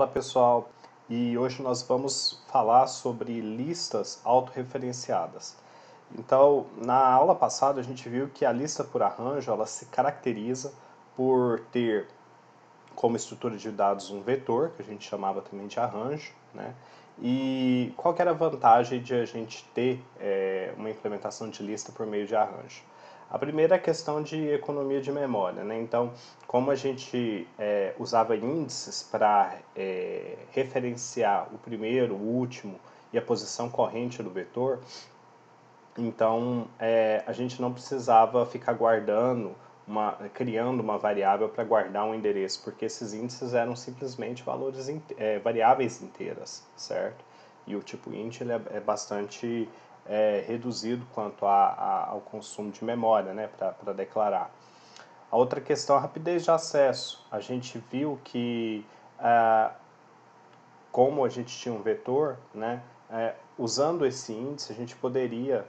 Fala pessoal, e hoje nós vamos falar sobre listas autorreferenciadas. Então, na aula passada a gente viu que a lista por arranjo ela se caracteriza por ter como estrutura de dados um vetor, que a gente chamava também de arranjo, né? E qual que era a vantagem de a gente ter uma implementação de lista por meio de arranjo? A primeira é a questão de economia de memória, né? Então, como a gente usava índices para referenciar o primeiro, o último e a posição corrente do vetor, então a gente não precisava ficar criando uma variável para guardar um endereço, porque esses índices eram simplesmente variáveis inteiras, certo? E o tipo int ele é bastante reduzido quanto ao consumo de memória, né, para declarar. A outra questão é a rapidez de acesso. A gente viu que, como a gente tinha um vetor, né, usando esse índice, a gente poderia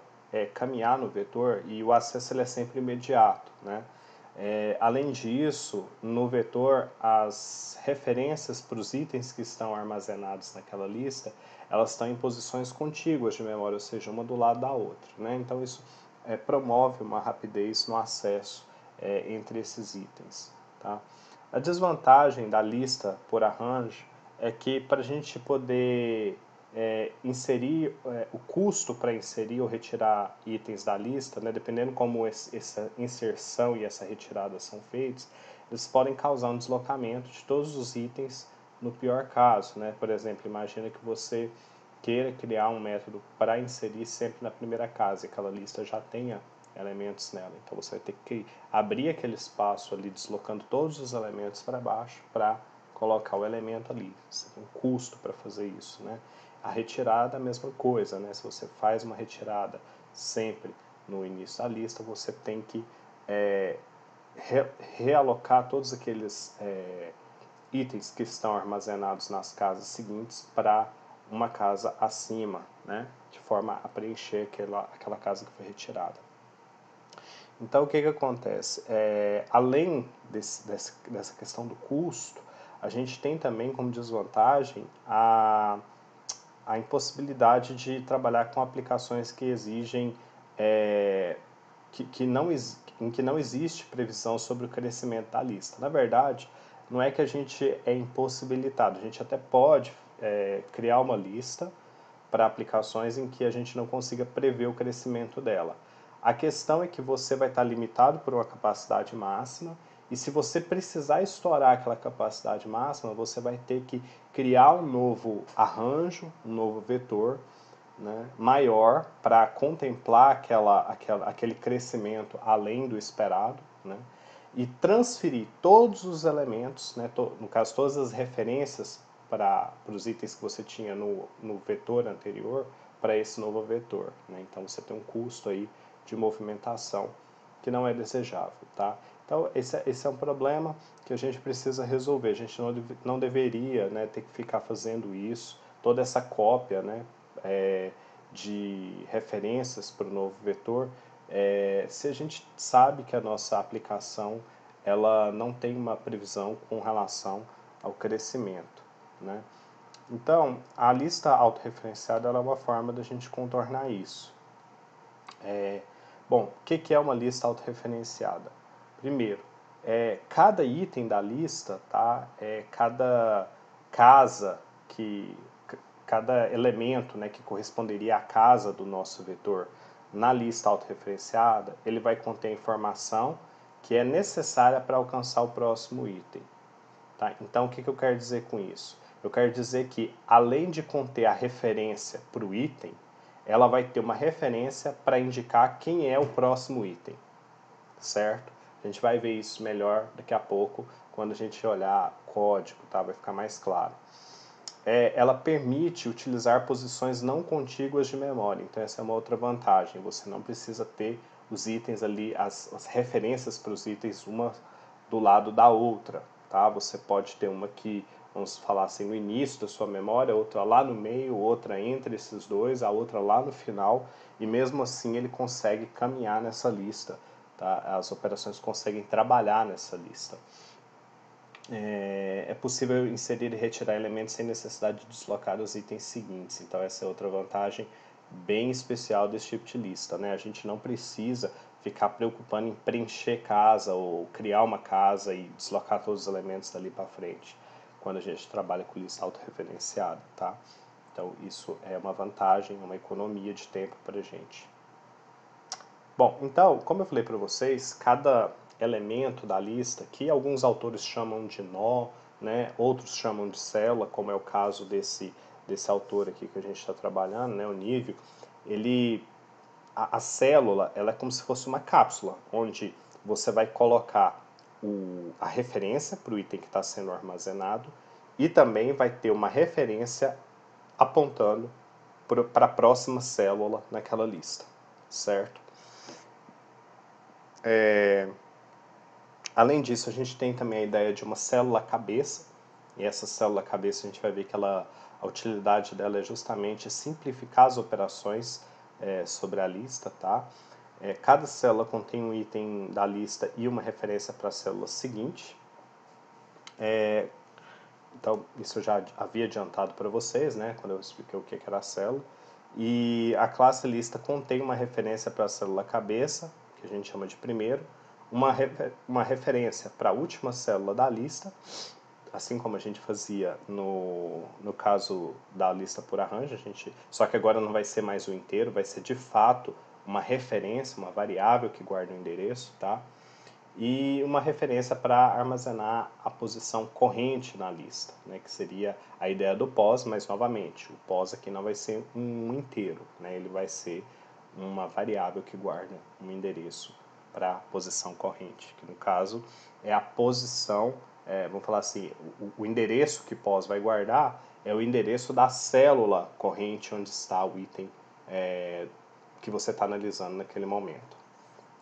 caminhar no vetor e o acesso ele é sempre imediato, né? Além disso, no vetor, as referências para os itens que estão armazenados naquela lista, elas estão em posições contíguas de memória, ou seja, uma do lado da outra, né? Então isso promove uma rapidez no acesso entre esses itens, tá? A desvantagem da lista por arranjo é que para a gente poder inserir o custo para inserir ou retirar itens da lista, né, dependendo como essa inserção e essa retirada são feitos, eles podem causar um deslocamento de todos os itens no pior caso, né? Por exemplo, imagina que você queira criar um método para inserir sempre na primeira casa e aquela lista já tenha elementos nela. Então você vai ter que abrir aquele espaço ali, deslocando todos os elementos para baixo para colocar o elemento ali. Você tem um custo para fazer isso, né? A retirada é a mesma coisa, né? Se você faz uma retirada sempre no início da lista, você tem que realocar todos aqueles itens que estão armazenados nas casas seguintes para uma casa acima, né? De forma a preencher aquela casa que foi retirada. Então, o que acontece? Além dessa questão do custo, a gente tem também como desvantagem a impossibilidade de trabalhar com aplicações que exigem, em que não existe previsão sobre o crescimento da lista. Na verdade, não é que a gente é impossibilitado, a gente até pode criar uma lista para aplicações em que a gente não consiga prever o crescimento dela. A questão é que você vai estar limitado por uma capacidade máxima e se você precisar estourar aquela capacidade máxima, você vai ter que criar um novo arranjo, um novo vetor, né, maior para contemplar aquele crescimento além do esperado, né, e transferir todos os elementos, né, no caso todas as referências para os itens que você tinha no vetor anterior para esse novo vetor, né? Então você tem um custo aí de movimentação que não é desejável, tá? Então esse é um problema que a gente precisa resolver. A gente não deveria, né, ter que ficar fazendo isso, toda essa cópia, né, de referências para o novo vetor, se a gente sabe que a nossa aplicação ela não tem uma previsão com relação ao crescimento, né? Então, a lista autorreferenciada ela é uma forma da gente contornar isso. Bom, o que é uma lista autorreferenciada? Primeiro, cada item da lista, tá? Cada casa, cada elemento, né, que corresponderia à casa do nosso vetor na lista autorreferenciada, ele vai conter informação que é necessária para alcançar o próximo item. Tá? Então, o que eu quero dizer com isso? Eu quero dizer que, além de conter a referência para o item, ela vai ter uma referência para indicar quem é o próximo item, certo? A gente vai ver isso melhor daqui a pouco, quando a gente olhar código, tá? Vai ficar mais claro. Ela permite utilizar posições não contíguas de memória, então essa é uma outra vantagem, você não precisa ter os itens ali, as referências para os itens uma do lado da outra, tá? Você pode ter uma que, vamos falar assim, no início da sua memória, outra lá no meio, outra entre esses dois, a outra lá no final, e mesmo assim ele consegue caminhar nessa lista, tá? As operações conseguem trabalhar nessa lista. é possível inserir e retirar elementos sem necessidade de deslocar os itens seguintes. Então essa é outra vantagem bem especial desse tipo de lista, né? A gente não precisa ficar preocupando em preencher casa ou criar uma casa e deslocar todos os elementos dali para frente quando a gente trabalha com lista autorreferenciada, tá? Então isso é uma vantagem, uma economia de tempo para a gente. Bom, então, como eu falei para vocês, cada elemento da lista, que alguns autores chamam de nó, né, outros chamam de célula, como é o caso desse autor aqui que a gente está trabalhando, né, o Nívio, a célula ela é como se fosse uma cápsula, onde você vai colocar a referência para o item que está sendo armazenado e também vai ter uma referência apontando para a próxima célula naquela lista, certo? Além disso, a gente tem também a ideia de uma célula-cabeça, e essa célula-cabeça a gente vai ver que a utilidade dela é justamente simplificar as operações sobre a lista, tá? Cada célula contém um item da lista e uma referência para a célula seguinte. Então, isso eu já havia adiantado para vocês, né, quando eu expliquei o que era a célula. E a classe lista contém uma referência para a célula cabeça, que a gente chama de primeiro, uma referência para a última célula da lista, assim como a gente fazia no caso da lista por arranjo, só que agora não vai ser mais o inteiro, vai ser de fato uma referência, uma variável que guarda o endereço, tá? E uma referência para armazenar a posição corrente na lista, né, que seria a ideia do pós, mas novamente, o pós aqui não vai ser um inteiro, né, ele vai ser uma variável que guarda um endereço para a posição corrente, que no caso é a posição, vamos falar assim, o endereço que pós vai guardar é o endereço da célula corrente onde está o item que você está analisando naquele momento.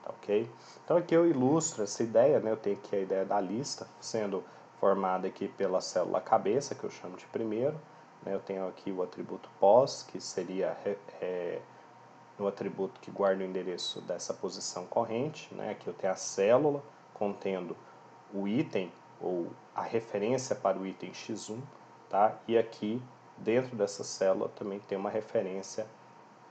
Tá, ok? Então aqui eu ilustro essa ideia, né? Eu tenho aqui a ideia da lista sendo formada aqui pela célula cabeça, que eu chamo de primeiro, né? Eu tenho aqui o atributo pós, que seria o atributo que guarda o endereço dessa posição corrente, né? Aqui eu tenho a célula contendo o item ou a referência para o item x1, tá? E aqui dentro dessa célula também tem uma referência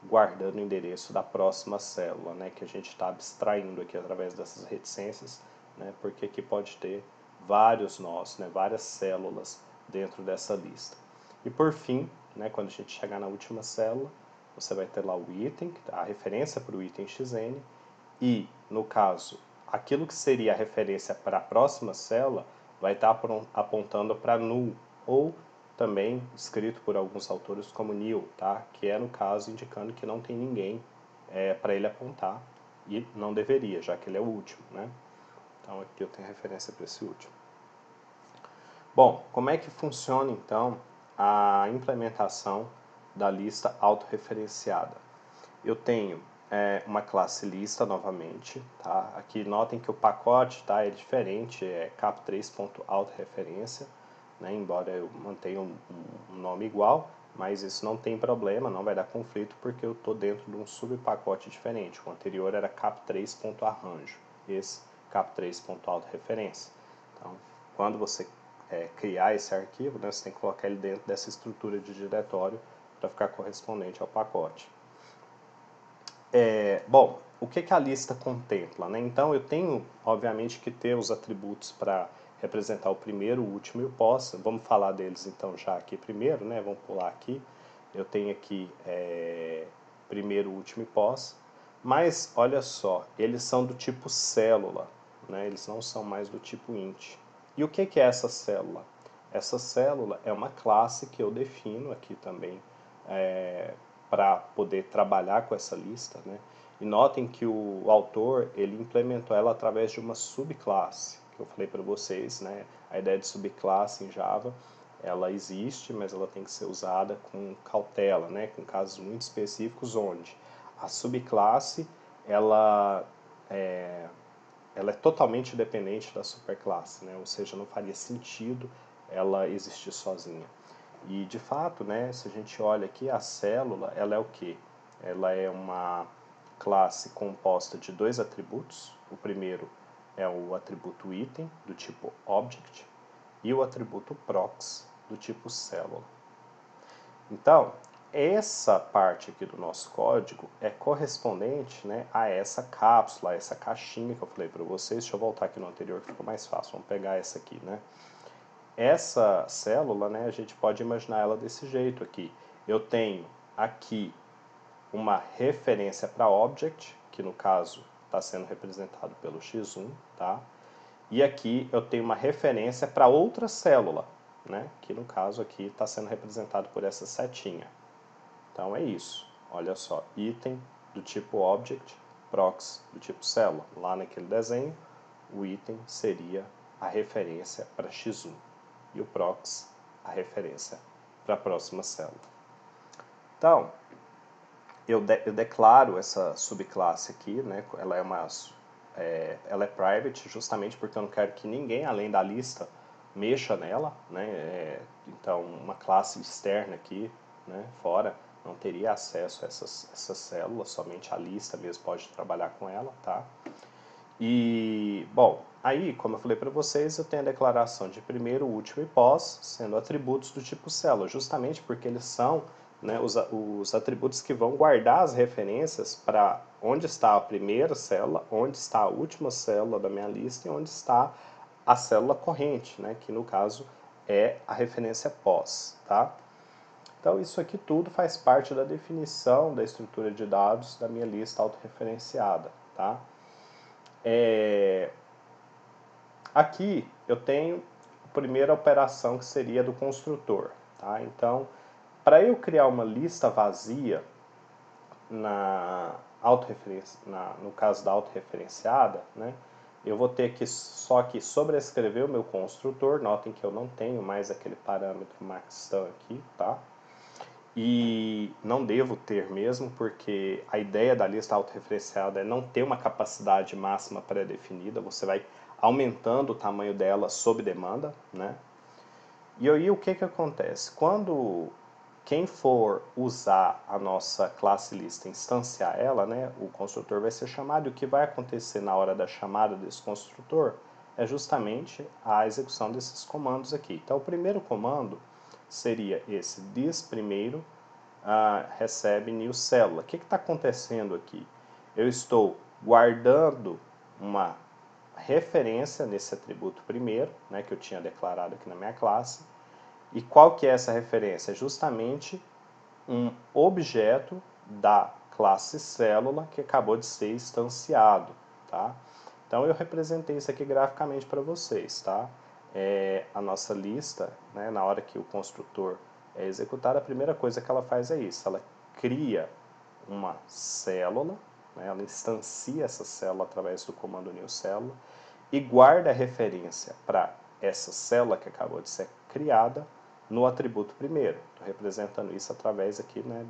guardando o endereço da próxima célula, né, que a gente está abstraindo aqui através dessas reticências, né, porque aqui pode ter vários nós, né, várias células dentro dessa lista. E por fim, né, quando a gente chegar na última célula, você vai ter lá o item, a referência para o item xn, e, no caso, aquilo que seria a referência para a próxima célula vai estar apontando para null, ou também escrito por alguns autores como nil, tá? Que é, no caso, indicando que não tem ninguém para ele apontar, e não deveria, já que ele é o último, né? Então aqui eu tenho referência para esse último. Bom, como é que funciona, então, a implementação da lista autorreferenciada? Eu tenho uma classe lista novamente, tá? Aqui notem que o pacote é diferente, é cap3.autorreferência, né? Embora eu mantenha um nome igual, mas isso não tem problema, não vai dar conflito, porque eu estou dentro de um subpacote diferente. O anterior era cap3.arranjo, esse cap3.autorreferência. Então, quando você criar esse arquivo, né, você tem que colocar ele dentro dessa estrutura de diretório para ficar correspondente ao pacote. Bom, o que a lista contempla, né? Então eu tenho, obviamente, que ter os atributos para representar o primeiro, o último e o pós. Vamos falar deles então já aqui primeiro, né? Vamos pular aqui. Eu tenho aqui primeiro, último e pós. Mas olha só, eles são do tipo célula, né? Eles não são mais do tipo int. E o que é essa célula? Essa célula é uma classe que eu defino aqui também para poder trabalhar com essa lista, né? E notem que o autor ele implementou ela através de uma subclasse, que eu falei para vocês, né? A ideia de subclasse em Java, ela existe, mas ela tem que ser usada com cautela, né? Com casos muito específicos, onde a subclasse ela é totalmente dependente da superclasse, né? Ou seja, não faria sentido ela existir sozinha. E de fato, né, se a gente olha aqui, a célula, ela é o quê? Ela é uma classe composta de dois atributos. O primeiro é o atributo item, do tipo object, e o atributo prox do tipo célula. Então, essa parte aqui do nosso código é correspondente, né, a essa cápsula, a essa caixinha que eu falei para vocês. Deixa eu voltar aqui no anterior que ficou mais fácil. Vamos pegar essa aqui, né? Essa célula, né, a gente pode imaginar ela desse jeito aqui. Eu tenho aqui uma referência para object, que no caso está sendo representado pelo x1, tá? E aqui eu tenho uma referência para outra célula, né, que no caso aqui está sendo representado por essa setinha. Então é isso, olha só, item do tipo object, prox do tipo célula. Lá naquele desenho, o item seria a referência para x1 e o prox a referência para a próxima célula. Então, eu declaro essa subclasse aqui, né? Ela é private justamente porque eu não quero que ninguém além da lista mexa nela, né? Então, uma classe externa aqui, né, fora, não teria acesso a essas células, somente a lista mesmo pode trabalhar com ela, tá? E, bom, aí, como eu falei para vocês, eu tenho a declaração de primeiro, último e pós, sendo atributos do tipo célula, justamente porque eles são, né, os atributos que vão guardar as referências para onde está a primeira célula, onde está a última célula da minha lista e onde está a célula corrente, né, que no caso é a referência pós, tá? Então isso aqui tudo faz parte da definição da estrutura de dados da minha lista autorreferenciada, tá? Aqui eu tenho a primeira operação que seria do construtor, tá? Então, para eu criar uma lista vazia no caso da autorreferenciada, né, eu vou ter que só que sobrescrever o meu construtor. Notem que eu não tenho mais aquele parâmetro maxTan aqui, tá? E não devo ter mesmo, porque a ideia da lista autorreferenciada é não ter uma capacidade máxima pré-definida, você vai aumentando o tamanho dela sob demanda, né? E aí o que acontece? Quando quem for usar a nossa classe lista, instanciar ela, né, o construtor vai ser chamado, e o que vai acontecer na hora da chamada desse construtor é justamente a execução desses comandos aqui. Então o primeiro comando seria esse this primeiro recebe new célula. O que está acontecendo aqui? Eu estou guardando uma referência nesse atributo primeiro, né, que eu tinha declarado aqui na minha classe. E qual que é essa referência? É justamente um objeto da classe célula que acabou de ser instanciado, tá? Então eu representei isso aqui graficamente para vocês, tá? A nossa lista, né, na hora que o construtor é executado, a primeira coisa que ela faz é isso, ela cria uma célula, né, ela instancia essa célula através do comando new célula e guarda a referência para essa célula que acabou de ser criada no atributo primeiro. Estou representando isso através aqui, né,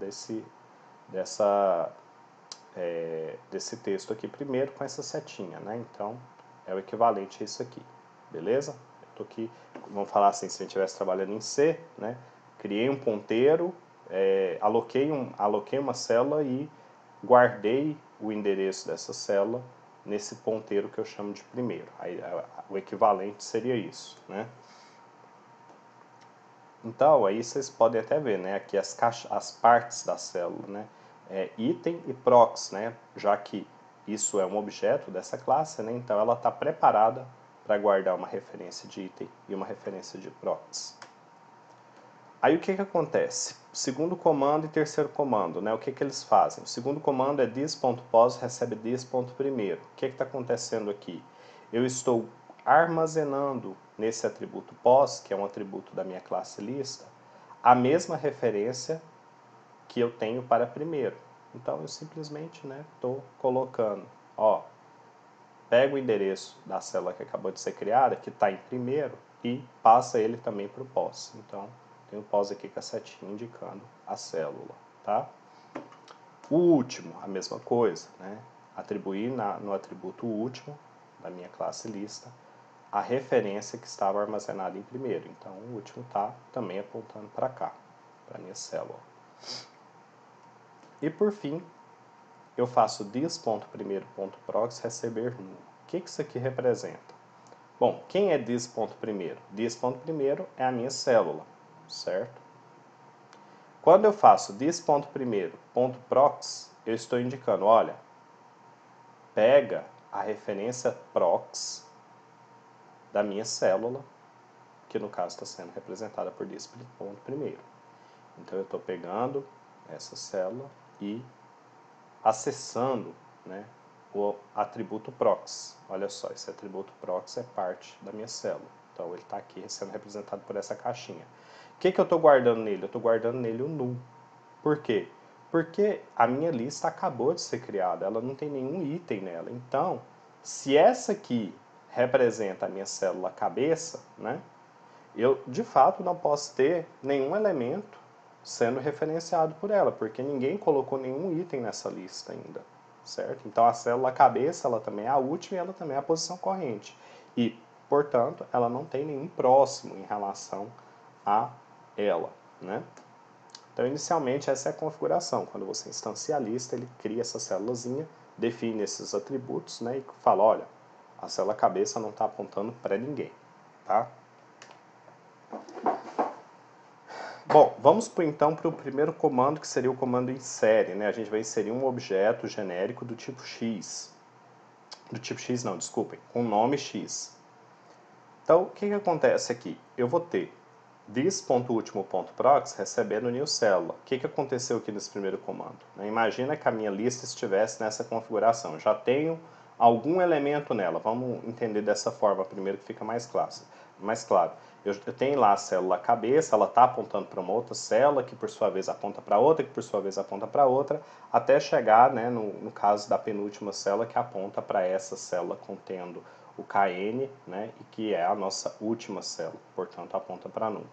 desse texto aqui primeiro com essa setinha, né? Então é o equivalente a isso aqui, beleza? Eu tô aqui, vamos falar assim, se a gente estivesse trabalhando em C, né? Criei um ponteiro, aloquei uma célula e guardei o endereço dessa célula nesse ponteiro que eu chamo de primeiro. Aí, o equivalente seria isso, né? Então, aí vocês podem até ver, né, aqui as partes da célula, né, item e prox, né, já que isso é um objeto dessa classe, né, então ela está preparada para guardar uma referência de item e uma referência de prox. Aí o que acontece? Segundo comando e terceiro comando, né, o que eles fazem? O segundo comando é this.pos recebe this.primeiro. O que está acontecendo aqui? Eu estou armazenando nesse atributo pos, que é um atributo da minha classe lista, a mesma referência que eu tenho para primeiro. Então eu simplesmente estou colocando, ó, pego o endereço da célula que acabou de ser criada, que está em primeiro, e passa ele também para o pos. Então tem o pos aqui com a setinha indicando a célula, tá? O último, a mesma coisa, né? Atribuir no atributo último da minha classe lista a referência que estava armazenada em primeiro. Então, o último está também apontando para cá, para a minha célula. E, por fim, eu faço this.primeiro.prox receber null. O que isso aqui representa? Bom, quem é dis.primeiro? Dis.primeiro é a minha célula, certo? Quando eu faço dis.primeiro.prox, eu estou indicando, olha, pega a referência prox da minha célula, que no caso está sendo representada por dis.primeiro. Então eu estou pegando essa célula e acessando, né, o atributo prox. Olha só, esse atributo prox é parte da minha célula. Então ele está aqui sendo representado por essa caixinha. O que eu estou guardando nele? Eu estou guardando nele o null. Por quê? Porque a minha lista acabou de ser criada, ela não tem nenhum item nela. Então, se essa aqui representa a minha célula cabeça, né, eu de fato não posso ter nenhum elemento sendo referenciado por ela, porque ninguém colocou nenhum item nessa lista ainda, certo? Então a célula cabeça, ela também é a última e ela também é a posição corrente. E, portanto, ela não tem nenhum próximo em relação a ela, né? Então, inicialmente, essa é a configuração. Quando você instancia a lista, ele cria essa célulazinha, define esses atributos, né, e fala, olha, a célula cabeça não está apontando para ninguém, tá? Bom, vamos então para o primeiro comando, que seria o comando insere, né? A gente vai inserir um objeto genérico do tipo X. Do tipo X não, desculpem, com nome X. Então, o que acontece aqui? Eu vou ter this.ultimo.prox recebendo new célula. O que aconteceu aqui nesse primeiro comando? Imagina que a minha lista estivesse nessa configuração. Eu já tenho algum elemento nela. Vamos entender dessa forma primeiro que fica mais claro. Eu tenho lá a célula cabeça, ela está apontando para uma outra célula, que por sua vez aponta para outra, que por sua vez aponta para outra, até chegar, né, no caso da penúltima célula, que aponta para essa célula contendo o KN, né, e que é a nossa última célula, portanto aponta para null.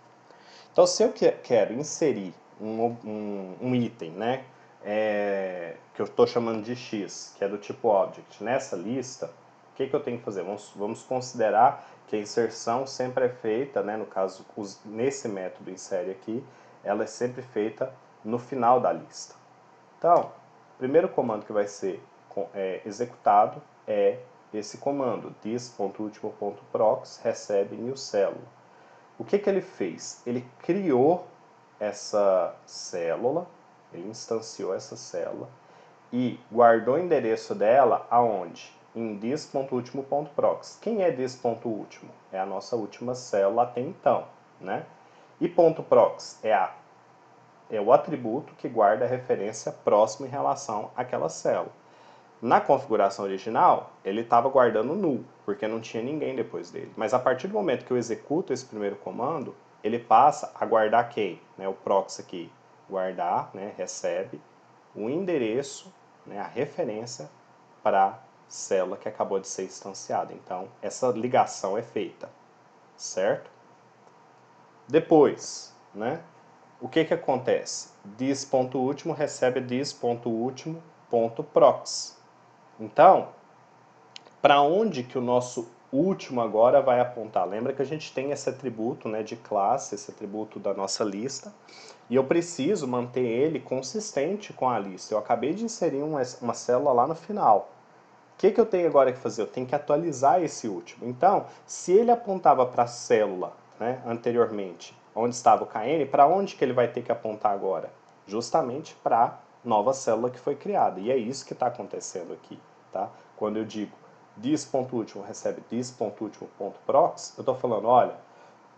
Então, se eu quero inserir um item, né, que eu estou chamando de X, que é do tipo Object, nessa lista, o que eu tenho que fazer? Vamos considerar que a inserção sempre é feita, né, no caso, nesse método insere aqui, ela é sempre feita no final da lista. Então, o primeiro comando que vai ser executado é esse comando, this.ultimo.prox recebe new célula. O que ele fez? Ele criou essa célula, ele instanciou essa célula e guardou o endereço dela aonde? Em this.ultimo.prox. Quem é this.ultimo? É a nossa última célula até então, né? E .prox é o atributo que guarda a referência próxima em relação àquela célula. Na configuração original, ele estava guardando null, porque não tinha ninguém depois dele. Mas a partir do momento que eu executo esse primeiro comando, ele passa a guardar quem? Né, o prox aqui, guardar, né, recebe o endereço, né, a referência para a célula que acabou de ser instanciada. Então, essa ligação é feita, certo? Depois, né, o que acontece? This.ultimo recebe this.ultimo.prox. Então, para onde que o nosso último agora vai apontar? Lembra que a gente tem esse atributo, né, de classe, esse atributo da nossa lista, e eu preciso manter ele consistente com a lista. Eu acabei de inserir uma célula lá no final. O que eu tenho agora que fazer? Eu tenho que atualizar esse último. Então, se ele apontava para a célula, né, anteriormente, onde estava o KN, para onde que ele vai ter que apontar agora? Justamente para a nova célula que foi criada. E é isso que está acontecendo aqui. Tá? Quando eu digo this.ultimo recebe this.ultimo.prox, eu estou falando, olha,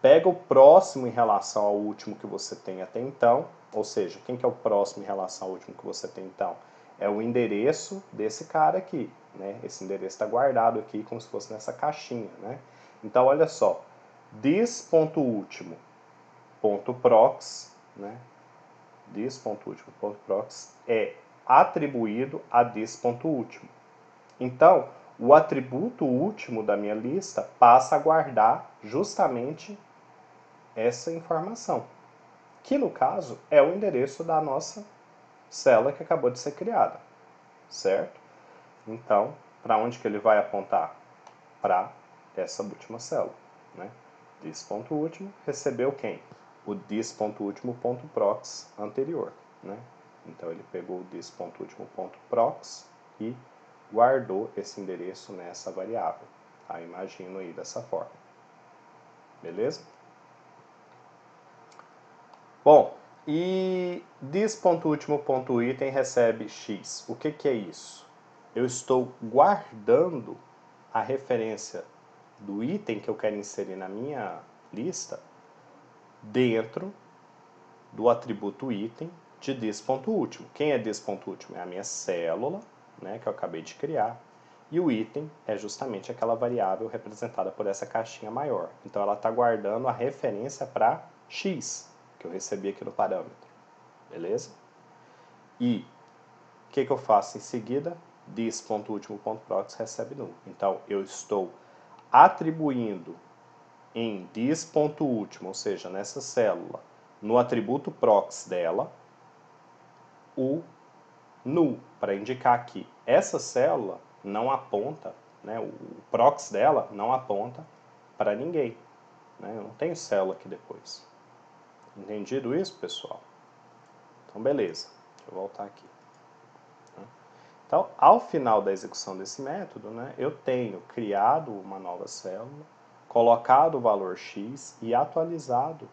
pega o próximo em relação ao último que você tem até então, ou seja, quem que é o próximo em relação ao último que você tem então? É o endereço desse cara aqui, né? Esse endereço está guardado aqui como se fosse nessa caixinha, né? Então, olha só, this.ultimo.prox, né? this.ultimo.prox é atribuído a this.ultimo. Então, o atributo último da minha lista passa a guardar justamente essa informação, que no caso é o endereço da nossa célula que acabou de ser criada, certo? Então, para onde que ele vai apontar? Para essa última célula, né? This.ultimo recebeu quem? O this.ultimo.prox anterior, né? Então ele pegou o this.ultimo.prox e guardou esse endereço nessa variável. Tá? Imagino aí dessa forma. Beleza? Bom, e this.último.item recebe x. O que é isso? Eu estou guardando a referência do item que eu quero inserir na minha lista dentro do atributo item de this.último. Quem é this.último? É a minha célula, né, que eu acabei de criar. E o item é justamente aquela variável representada por essa caixinha maior. Então ela está guardando a referência para x, que eu recebi aqui no parâmetro. Beleza? E o que eu faço em seguida? This.último.prox recebe null. Então eu estou atribuindo em this.último, ou seja, nessa célula, no atributo prox dela, o null, para indicar que essa célula não aponta, né, o prox dela não aponta para ninguém. Né, eu não tenho célula aqui depois. Entendido isso, pessoal? Então, beleza. Deixa eu voltar aqui. Então, ao final da execução desse método, né, eu tenho criado uma nova célula, colocado o valor x e atualizado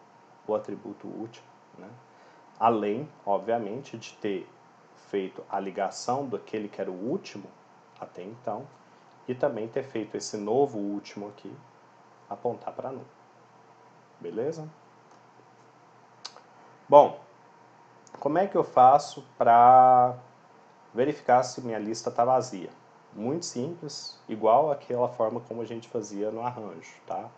o atributo último, né, além, obviamente, de ter feito a ligação daquele que era o último até então e também ter feito esse novo último aqui apontar para null. Beleza? Bom, como é que eu faço para verificar se minha lista está vazia? Muito simples, igual aquela forma como a gente fazia no arranjo, tá?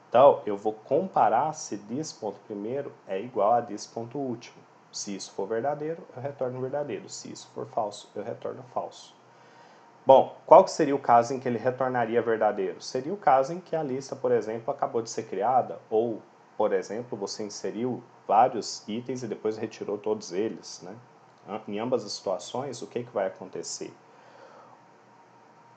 Então, eu vou comparar se this.primeiro é igual a this.último. Se isso for verdadeiro, eu retorno verdadeiro. Se isso for falso, eu retorno falso. Bom, qual que seria o caso em que ele retornaria verdadeiro? Seria o caso em que a lista, por exemplo, acabou de ser criada, ou, por exemplo, você inseriu vários itens e depois retirou todos eles, né? Em ambas as situações, o que vai acontecer?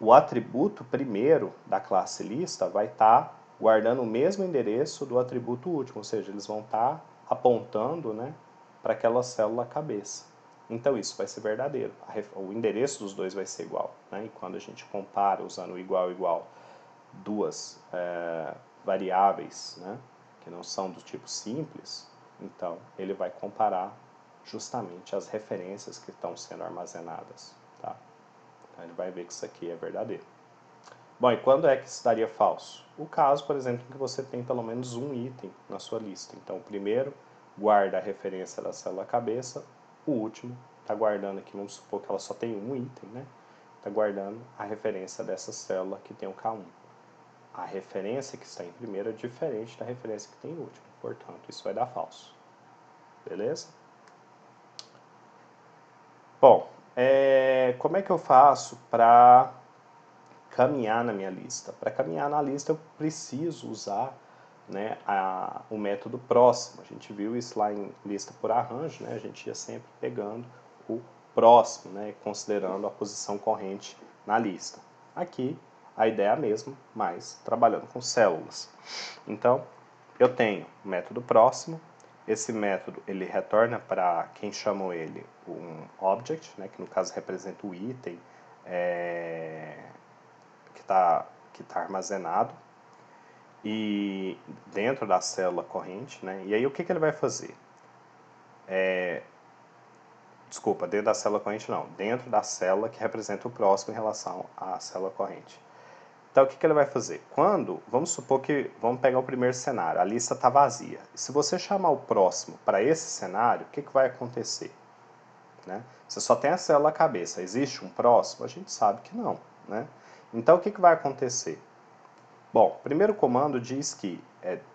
O atributo primeiro da classe lista vai estar guardando o mesmo endereço do atributo último, ou seja, eles vão estar apontando, né, para aquela célula cabeça. Então isso vai ser verdadeiro, o endereço dos dois vai ser igual. Né? E quando a gente compara usando o igual duas variáveis, né, que não são do tipo simples, então ele vai comparar justamente as referências que estão sendo armazenadas. Tá? Então ele vai ver que isso aqui é verdadeiro. Bom, e quando é que isso daria falso? O caso, por exemplo, em que você tem pelo menos um item na sua lista. Então, o primeiro guarda a referência da célula cabeça, o último está guardando aqui, vamos supor que ela só tem um item, né? Está guardando a referência dessa célula que tem o K1. A referência que está em primeiro é diferente da referência que tem em último, portanto, isso vai dar falso. Beleza? Bom, como é que eu faço para caminhar na minha lista? Para caminhar na lista eu preciso usar, né, o método próximo. A gente viu isso lá em lista por arranjo, né? A gente ia sempre pegando o próximo, né, considerando a posição corrente na lista. Aqui a ideia é a mesma, mas trabalhando com células. Então eu tenho o método próximo. Esse método ele retorna para quem chamou ele um object, né, que no caso representa o item que tá armazenado e dentro da célula corrente, né? E aí o que ele vai fazer? Desculpa, dentro da célula corrente não, dentro da célula que representa o próximo em relação à célula corrente. Então o que ele vai fazer? Vamos supor que, vamos pegar o primeiro cenário, a lista está vazia. Se você chamar o próximo para esse cenário, o que vai acontecer? Né? Você só tem a célula cabeça, existe um próximo? A gente sabe que não. Né? Então o que vai acontecer? Bom, o primeiro comando diz que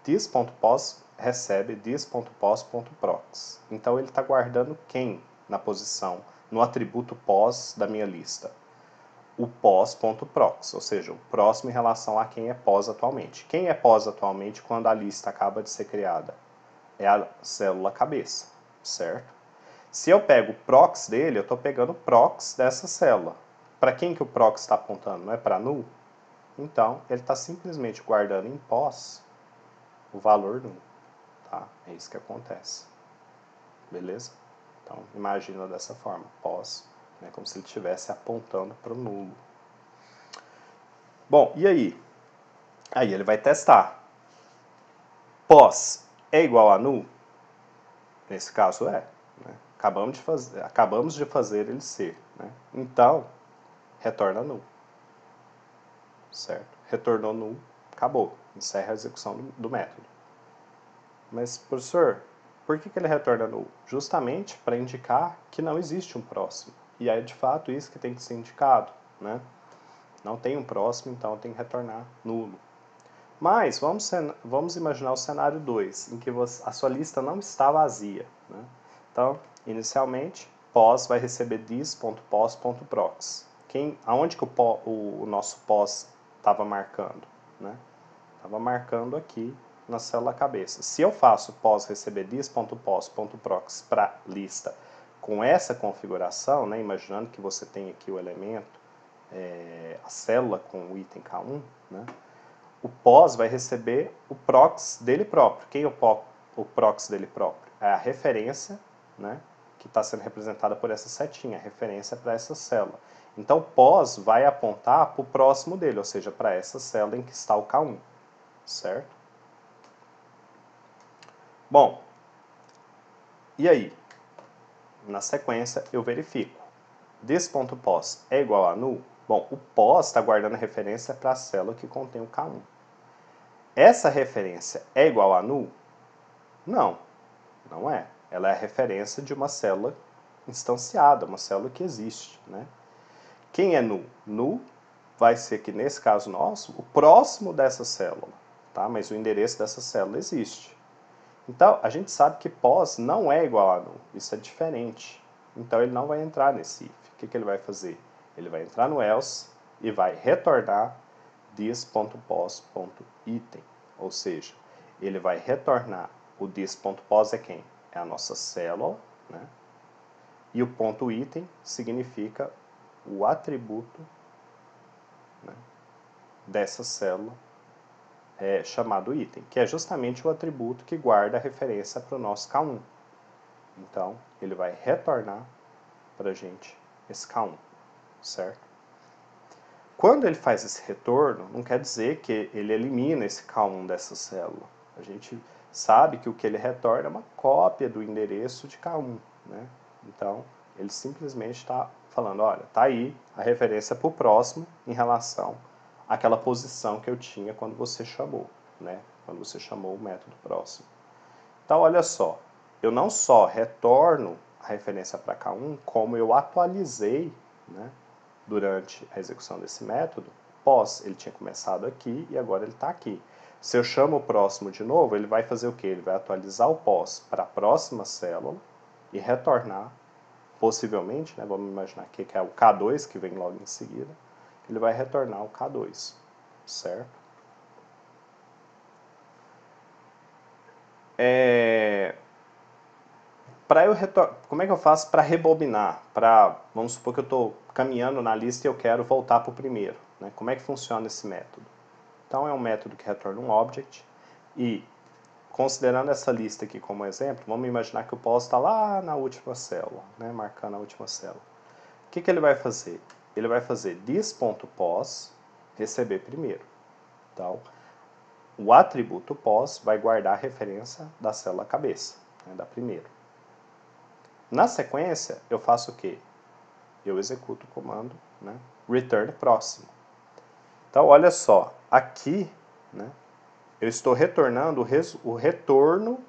this.pos recebe this.pos.prox. Então ele está guardando quem na posição, no atributo pos da minha lista? O pos.prox, ou seja, o próximo em relação a quem é pos atualmente. Quem é pos atualmente quando a lista acaba de ser criada? É a célula cabeça, certo? Se eu pego o prox dele, eu estou pegando o prox dessa célula. Para quem que o prox está apontando? Não é para null? Então, ele está simplesmente guardando em pos o valor null. Tá? É isso que acontece. Beleza? Então, imagina dessa forma. Pos, como se ele estivesse apontando para o nulo. Bom, e aí? Aí ele vai testar. Pos é igual a null? Nesse caso é. Né? Acabamos de fazer ele ser. Né? Então, retorna null. Certo? Retornou null, acabou. Encerra a execução do método. Mas, professor, por que ele retorna null? Justamente para indicar que não existe um próximo. E é de fato isso que tem que ser indicado. Né? Não tem um próximo, então tem que retornar nulo. Mas vamos imaginar o cenário 2, em que a sua lista não está vazia. Né? Então, inicialmente, pos vai receber this.pos.procs. Aonde que o nosso pos estava marcando? Né? Estava marcando aqui na célula cabeça. Se eu faço pos receber this.pos.procs para lista com essa configuração, né, imaginando que você tem aqui o elemento, a célula com o item K1, né, o pos vai receber o procs dele próprio. Quem é o procs dele próprio? É a referência, né, que está sendo representada por essa setinha, a referência para essa célula. Então, o pos vai apontar para o próximo dele, ou seja, para essa célula em que está o K1, certo? Bom, e aí? Na sequência, eu verifico. This.pos é igual a null? Bom, o pos está guardando a referência para a célula que contém o K1. Essa referência é igual a null? Não, não é. Ela é a referência de uma célula instanciada, uma célula que existe. Né? Quem é null? Null vai ser que, nesse caso nosso, o próximo dessa célula. Tá? Mas o endereço dessa célula existe. Então, a gente sabe que pos não é igual a null. Isso é diferente. Então, ele não vai entrar nesse if. O que ele vai fazer? Ele vai entrar no else e vai retornar this.pos.item. Ou seja, ele vai retornar o this.pos é quem? É a nossa célula, né? E o ponto item significa o atributo, né, dessa célula chamado item, que é justamente o atributo que guarda a referência para o nosso K1. Então, ele vai retornar para a gente esse K1, certo? Quando ele faz esse retorno, não quer dizer que ele elimina esse K1 dessa célula. A gente sabe que o que ele retorna é uma cópia do endereço de K1. Né? Então, ele simplesmente está falando, olha, está aí a referência para o próximo em relação àquela posição que eu tinha quando você chamou. Né? Quando você chamou o método próximo. Então, olha só, eu não só retorno a referência para K1, como eu atualizei, né, durante a execução desse método, pos, ele tinha começado aqui e agora ele está aqui. Se eu chamo o próximo de novo, ele vai fazer o quê? Ele vai atualizar o pos para a próxima célula e retornar, possivelmente, né, vamos imaginar aqui que é o K2, que vem logo em seguida, ele vai retornar o K2, certo? Como é que eu faço para rebobinar? Vamos supor que eu estou caminhando na lista e eu quero voltar para o primeiro. Né? Como é que funciona esse método? Então, é um método que retorna um object e, considerando essa lista aqui como exemplo, vamos imaginar que o pos está lá na última célula, né? Marcando a última célula. O que ele vai fazer? Ele vai fazer this.pos receber primeiro. Então, o atributo pos vai guardar a referência da célula cabeça, né? Da primeira. Na sequência, eu faço o quê? Eu executo o comando, né, return próximo. Então, olha só, aqui, né, eu estou retornando o retorno,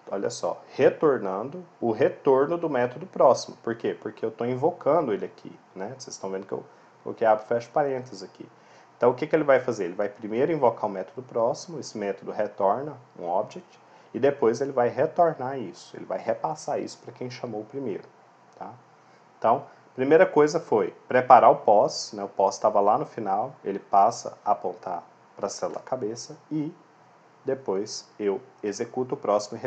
olha só, retornando o retorno do método próximo. Por quê? Porque eu estou invocando ele aqui. Né? Vocês estão vendo que eu coloquei abro e fecho parênteses aqui. Então, o que ele vai fazer? Ele vai primeiro invocar o método próximo, esse método retorna um object, e depois ele vai retornar isso, ele vai repassar isso para quem chamou o primeiro. Tá? Então, a primeira coisa foi preparar o pos, né? O pos estava lá no final, ele passa a apontar para a célula cabeça e depois eu executo o próximo e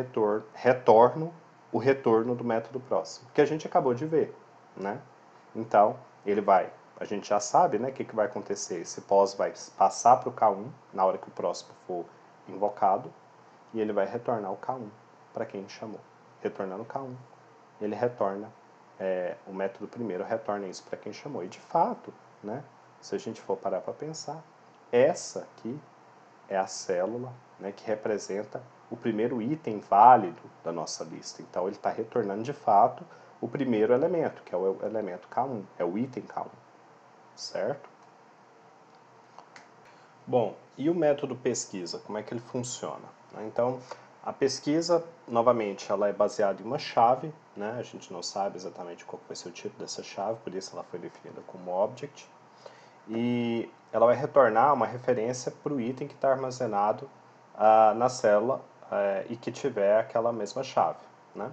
retorno o retorno do método próximo, que a gente acabou de ver. Né? Então, a gente já sabe, né, o que vai acontecer. Esse pos vai passar para o K1 na hora que o próximo for invocado e ele vai retornar o K1 para quem chamou. Retornando o K1, ele retorna, o método primeiro retorna isso para quem chamou. E de fato, né, se a gente for parar para pensar, essa aqui é a célula, né, que representa o primeiro item válido da nossa lista. Então, ele está retornando de fato o primeiro elemento, que é o elemento K1, é o item K1, certo? Bom, e o método pesquisa, como é que ele funciona? Então, a pesquisa, novamente, ela é baseada em uma chave, né? A gente não sabe exatamente qual vai ser o tipo dessa chave, por isso ela foi definida como object. E ela vai retornar uma referência para o item que está armazenado na célula e que tiver aquela mesma chave, né?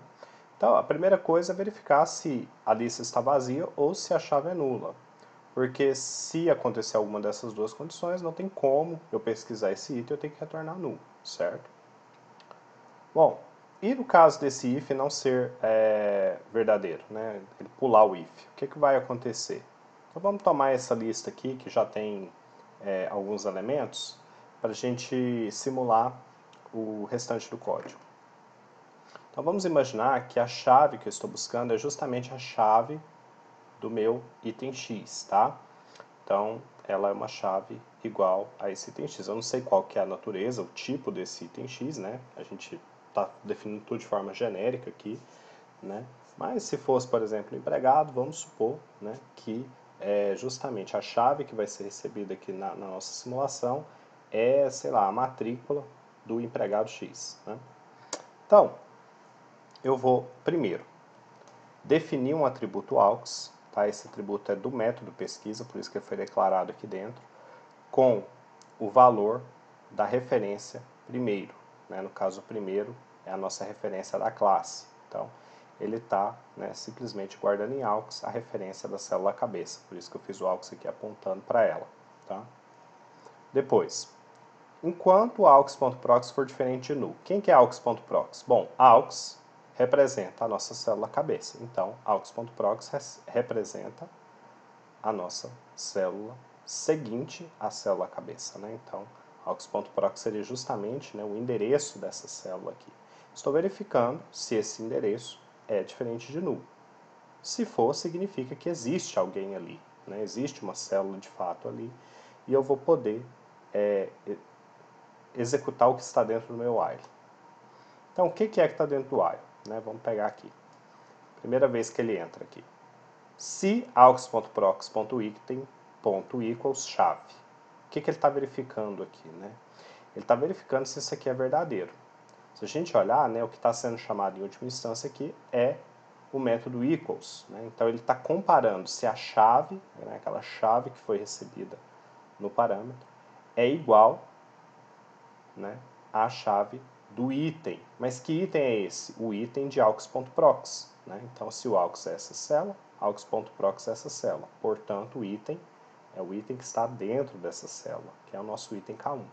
Então, a primeira coisa é verificar se a lista está vazia ou se a chave é nula. Porque se acontecer alguma dessas duas condições, não tem como eu pesquisar esse item, eu tenho que retornar null, certo? Bom, e no caso desse if não ser verdadeiro, né? Ele pular o if, o que vai acontecer? Então vamos tomar essa lista aqui, que já tem alguns elementos, para a gente simular o restante do código. Então vamos imaginar que a chave que eu estou buscando é justamente a chave do meu item X, tá? Então, ela é uma chave igual a esse item X. Eu não sei qual que é a natureza, o tipo desse item X, né? A gente está definindo tudo de forma genérica aqui, né? Mas se fosse, por exemplo, empregado, vamos supor, né, que justamente a chave que vai ser recebida aqui na nossa simulação é, sei lá, a matrícula do empregado X, né? Então, eu vou primeiro definir um atributo aux, tá? Esse atributo é do método pesquisa, por isso que ele foi declarado aqui dentro, com o valor da referência primeiro, né? No caso, o primeiro é a nossa referência da classe. Então, ele está, né, simplesmente guardando em aux a referência da célula cabeça, por isso que eu fiz o aux aqui apontando para ela. Tá? Depois, enquanto aux.prox for diferente de null. Quem que é aux.prox? Bom, aux representa a nossa célula cabeça. Então, aux.prox representa a nossa célula seguinte à célula cabeça, né? Então, aux.prox seria justamente, né, o endereço dessa célula aqui. Estou verificando se esse endereço é diferente de null. Se for, significa que existe alguém ali, né? Existe uma célula de fato ali, e eu vou poder executar o que está dentro do meu while. Então, o que é que está dentro do while? Né? Vamos pegar aqui. Primeira vez que ele entra aqui. Se aux.prox.item.equals chave. O que ele está verificando aqui? Né? Ele está verificando se isso aqui é verdadeiro. Se a gente olhar, né, o que está sendo chamado em última instância aqui é o método equals. Né? Então, ele está comparando se a chave, né, aquela chave que foi recebida no parâmetro, é igual, né, à chave do item. Mas que item é esse? O item de aux.prox. Né? Então, se o aux é essa célula, aux.prox é essa célula. Portanto, o item é o item que está dentro dessa célula, que é o nosso item K1.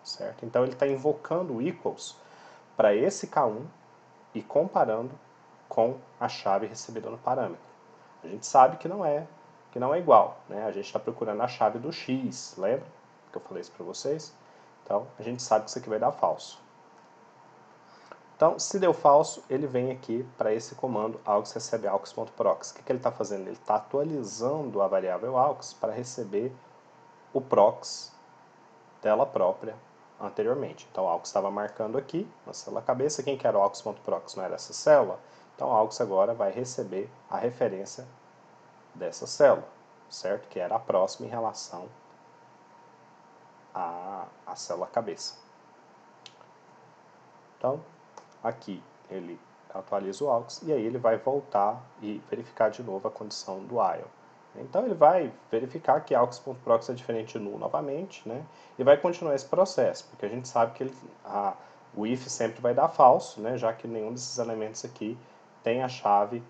Certo? Então, ele está invocando o equals para esse K1 e comparando com a chave recebida no parâmetro. A gente sabe que não é igual. Né? A gente está procurando a chave do X, lembra que eu falei isso para vocês? Então, a gente sabe que isso aqui vai dar falso. Então, se deu falso, ele vem aqui para esse comando aux recebe aux.prox. O que ele está fazendo? Ele está atualizando a variável aux para receber o prox dela própria anteriormente. Então, o aux estava marcando aqui, na célula cabeça. Quem que era o aux.prox? Não era essa célula? Então, o aux agora vai receber a referência dessa célula, certo? Que era a próxima em relação à célula cabeça. Então, aqui ele atualiza o aux e aí ele vai voltar e verificar de novo a condição do while. Então ele vai verificar que aux.prox é diferente de null novamente, né? E vai continuar esse processo, porque a gente sabe que o if sempre vai dar falso, né? Já que nenhum desses elementos aqui tem a chave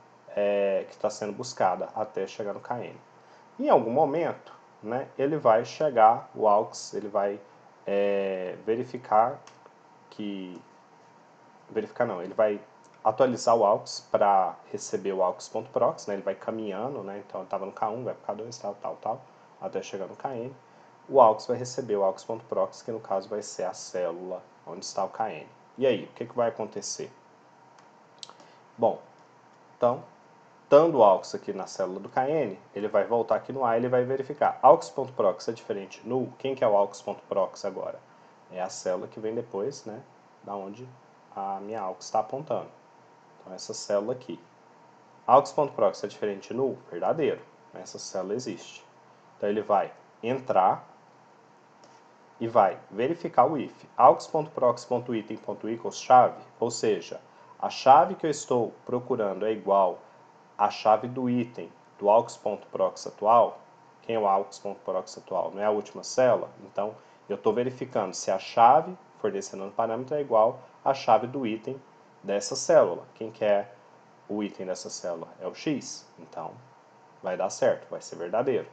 que está sendo buscada até chegar no KN. Em algum momento, né, ele vai chegar, o aux, ele vai verificar que ele vai atualizar o aux para receber o aux.prox, né? Ele vai caminhando, né? Então ele estava no K1, vai para o K2, tal, até chegar no KN. O aux vai receber o aux.prox, que no caso vai ser a célula onde está o KN. E aí, o que vai acontecer? Bom, então, estando o aux aqui na célula do KN, ele vai voltar aqui no A e ele vai verificar. aux.prox é diferente de null. Quem que é o aux.prox agora? é a célula que vem depois, né, da onde a minha AUX está apontando. Então, essa célula aqui. AUX.prox é diferente de null? Verdadeiro. Essa célula existe. Então, ele vai entrar e vai verificar o if. AUX.prox.item.equals chave, ou seja, a chave que eu estou procurando é igual à chave do item do AUX.prox atual. Quem é o AUX.prox atual? Não é a última célula? Então, eu estou verificando se a chave fornecendo um parâmetro é igual à chave do item dessa célula. Quem quer o item dessa célula? É o x. Então, vai dar certo, vai ser verdadeiro.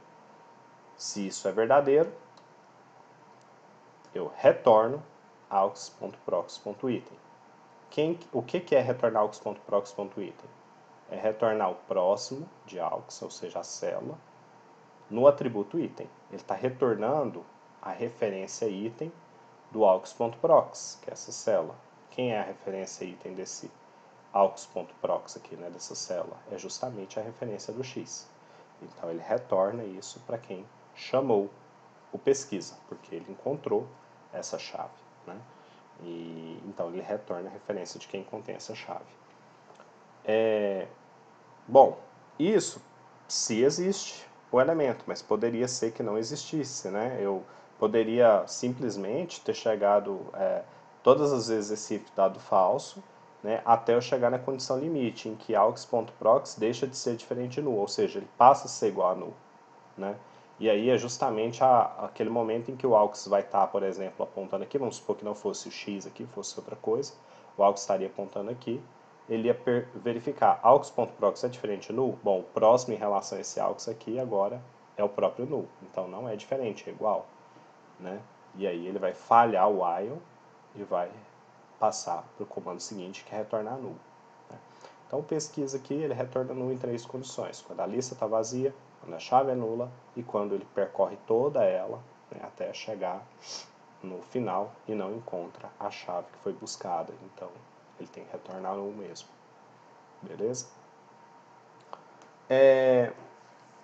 Se isso é verdadeiro, eu retorno aux.prox.item. O que é retornar aux.prox.item? É retornar o próximo de aux, ou seja, a célula, no atributo item. Ele está retornando a referência item do aux.prox, que é essa célula. Quem é a referência item desse aux.prox aqui, né, dessa célula? É justamente a referência do x. Então ele retorna isso para quem chamou o pesquisa, porque ele encontrou essa chave, né? E então ele retorna a referência de quem contém essa chave. Bom, isso se existe o elemento, mas poderia ser que não existisse, né? Eu poderia simplesmente ter chegado todas as vezes esse if dado falso, né, até eu chegar na condição limite, em que aux.prox deixa de ser diferente de null, ou seja, ele passa a ser igual a null, né? E aí é justamente aquele momento em que o aux vai estar, por exemplo, apontando aqui, vamos supor que não fosse o x aqui, fosse outra coisa, o aux estaria apontando aqui, ele ia verificar, aux.prox é diferente de null? Bom, o próximo em relação a esse aux aqui agora é o próprio null, então não é diferente, é igual, né? E aí ele vai falhar o while e vai passar para o comando seguinte, que é retornar null, né? Então, pesquisa aqui, ele retorna null em 3 condições, quando a lista está vazia, quando a chave é nula e quando ele percorre toda ela, né, até chegar no final e não encontra a chave que foi buscada. Então, ele tem que retornar null mesmo. Beleza?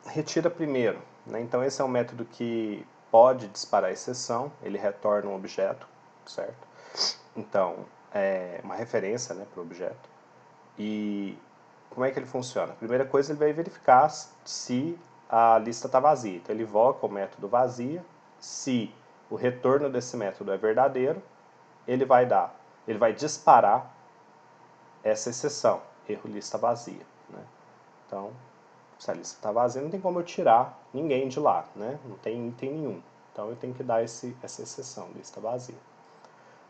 Retira primeiro, né? Então, esse é um método que pode disparar exceção, ele retorna um objeto, certo? Então, é uma referência, né, para o objeto. E como é que ele funciona? A primeira coisa, ele vai verificar se a lista está vazia. Então, ele invoca o método vazia. Se o retorno desse método é verdadeiro, ele vai disparar essa exceção, erro lista vazia, né? Então, se a lista está vazia, não tem como eu tirar ninguém de lá, né? Não tem item nenhum. Então, eu tenho que dar essa exceção, lista vazia.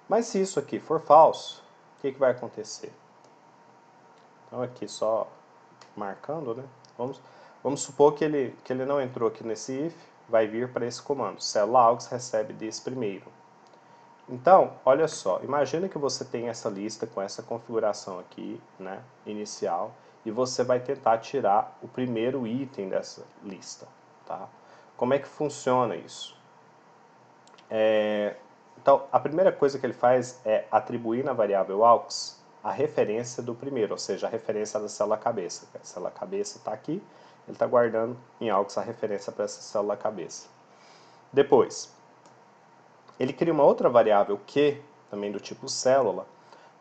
Mas se isso aqui for falso, o que vai acontecer? Então, aqui só marcando, né? Vamos supor que ele não entrou aqui nesse if, vai vir para esse comando, célula aux recebe desse primeiro. Então, olha só, imagina que você tem essa lista com essa configuração aqui, né, inicial, e você vai tentar tirar o primeiro item dessa lista, tá? Como é que funciona isso? Então, a primeira coisa que ele faz é atribuir na variável aux a referência do primeiro, ou seja, a referência da célula cabeça. A célula cabeça está aqui, ele está guardando em aux a referência para essa célula cabeça. Depois, ele cria uma outra variável q, também do tipo célula,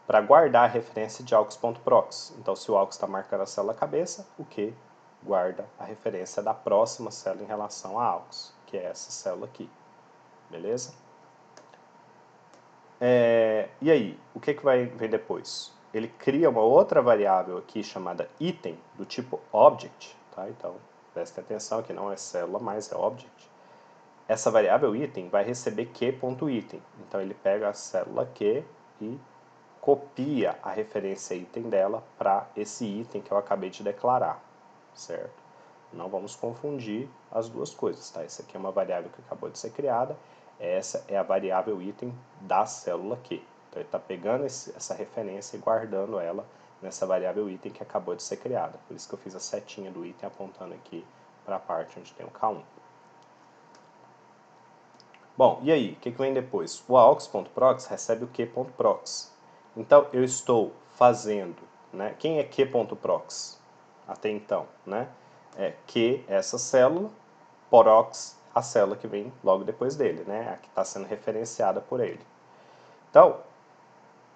para guardar a referência de aux.prox. Então, se o aux está marcando a célula cabeça, o q guarda a referência da próxima célula em relação a aux, que é essa célula aqui. Beleza? E aí, o que vem depois? Ele cria uma outra variável aqui chamada item, do tipo object, tá? Então, prestem atenção que não é célula, mas é object. Essa variável item vai receber q.item. Então, ele pega a célula q e copia a referência item dela para esse item que eu acabei de declarar, certo? Não vamos confundir as duas coisas, tá? Essa aqui é uma variável que acabou de ser criada, essa é a variável item da célula Q. Então ele está pegando essa referência e guardando ela nessa variável item que acabou de ser criada. Por isso que eu fiz a setinha do item apontando aqui para a parte onde tem o K1. Bom, e aí, o que vem depois? O aux.prox recebe o q.prox. Então eu estou fazendo, né? Quem é q.prox? Até então, né? É q essa célula, prox a a célula que vem logo depois dele, né? A que está sendo referenciada por ele. Então,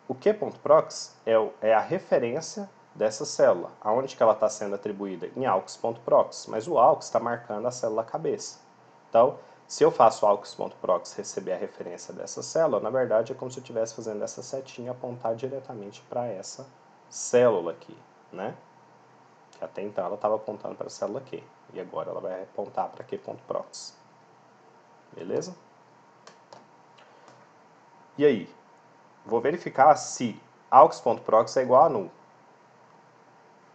o Q.prox é a referência dessa célula. Aonde que ela está sendo atribuída? Em aux.prox, mas o aux está marcando a célula cabeça. Então, se eu faço aux.prox receber a referência dessa célula, na verdade é como se eu estivesse fazendo essa setinha apontar diretamente para essa célula aqui, né? Que até então ela estava apontando para a célula Q, e agora ela vai apontar para Q.prox. Beleza? E aí? Vou verificar se aux.prox é igual a null.